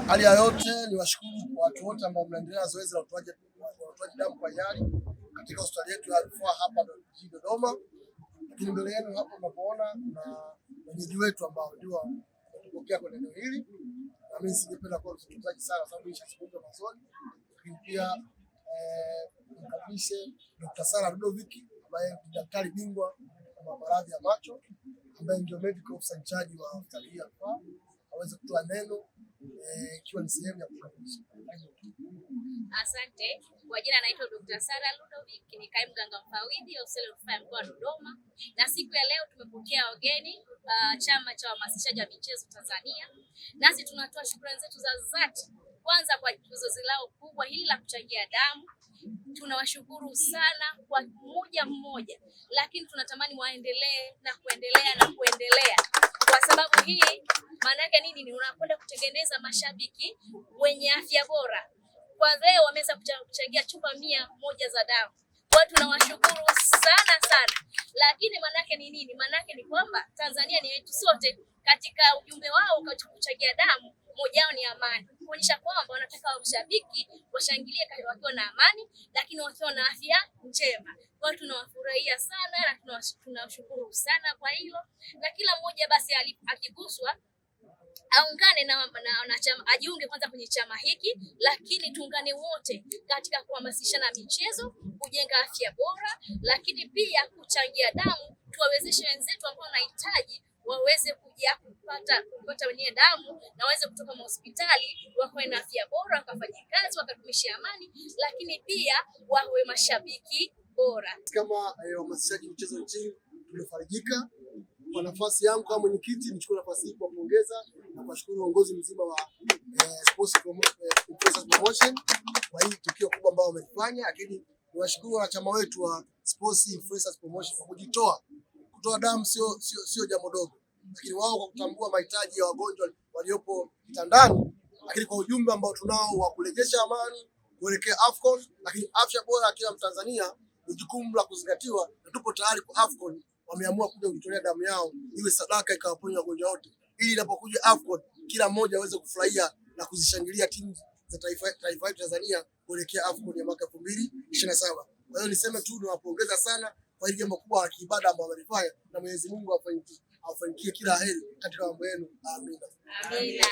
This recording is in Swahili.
Hali ya yote ni washukuru kwa watu wote ambao mnaendelea zoezi la utoaji damu kwa hiari katika hospitali yetu ya Rufaa hapa jijini Dodoma. Lakini mbele yenu hapo mnapoona kuna wenyeji wetu ambao ndio wanatupokea kwenye eneo hili. Na mimi singependa kuwa mzungumzaji sana sababu nishazungumza mwanzoni. Lakini pia mkabishe Dr. Sara Ludovic ambaye ni daktari bingwa wa maradhi ya macho ambaye ndio medical officer in charge wa hospitali hii hapa, aweze kutoa neno ikiwa ni sehemu ya kukamilisha. Asante. Kwa jina naitwa Dr. Sara Ludovic, ni kaimu mganga mfawidhi wa hospitali ya Rufaa ya mkoa wa Dodoma. Na siku ya leo tumepokea wageni chama cha wahamasishaji wa michezo Tanzania. Nasi tunatoa shukrani zetu za dhati kwanza kwa zoezi lao kubwa hili la kuchangia damu. Tunawashukuru sana kwa mmoja mmoja, lakini tunatamani waendelee na kuendelea kwa sababu hii maana yake nini? Ni unakwenda kutengeneza mashabiki wenye afya bora. Kwa leo wameweza kuchangia chupa 100 za damu. Kwa hiyo tunawashukuru sana. Lakini maana yake ni nini? Maana yake ni kwamba Tanzania ni yetu sote. Katika ujumbe wao kuchangia damu, moja wao ni amani. Kuonyesha kwamba wanataka washabiki washangilie wakiwa na amani, lakini wakiwa na afya njema. Kwa hiyo tunawafurahia sana na tunawashukuru sana kwa hilo. Na kila mmoja basi akiguswa aungane na chama, ajiunge kwanza kwenye chama hiki, lakini tuungane wote katika kuhamasishana michezo, kujenga afya bora, lakini pia kuchangia damu, tuwawezeshe wenzetu ambao wanahitaji waweze kuja kupata wenyewe damu na waweze kutoka hospitali wawe na afya bora, wakafanya kazi, wakadumisha amani, lakini pia wawe mashabiki bora. Kama wahamasishaji michezo nchini tumefarijika. Kwa nafasi yangu kama mwenyekiti, nichukue nafasi hii kuwapongeza na kuwashukuru uongozi mzima wa Sports Promotion kwa hii tukio kubwa ambao wamelifanya, lakini niwashukuru wanachama wetu wa Sports Influencers Promotion kwa kujitoa. Kutoa damu sio jambo dogo, lakini wao kwa kutambua mahitaji ya wagonjwa waliopo kitandani, lakini kwa ujumbe ambao tunao wa kurejesha amani kuelekea AFCON, lakini afya bora ya kila Mtanzania ni jukumu la kuzingatiwa, na tupo tayari kwa AFCON. Wameamua kuja kujitolea damu yao iwe sadaka ikawaponya wagonjwa wote, ili inapokuja AFCON kila mmoja aweze kufurahia na kuzishangilia timu za taifa yetu Tanzania kuelekea AFCON ya mwaka 2027. Kwa hiyo niseme tu niwapongeza sana kwa hili jambo kubwa la kiibada ambalo wamelifanya, na Mwenyezi Mungu awafanikie kila heri katika mambo yenu. Amina.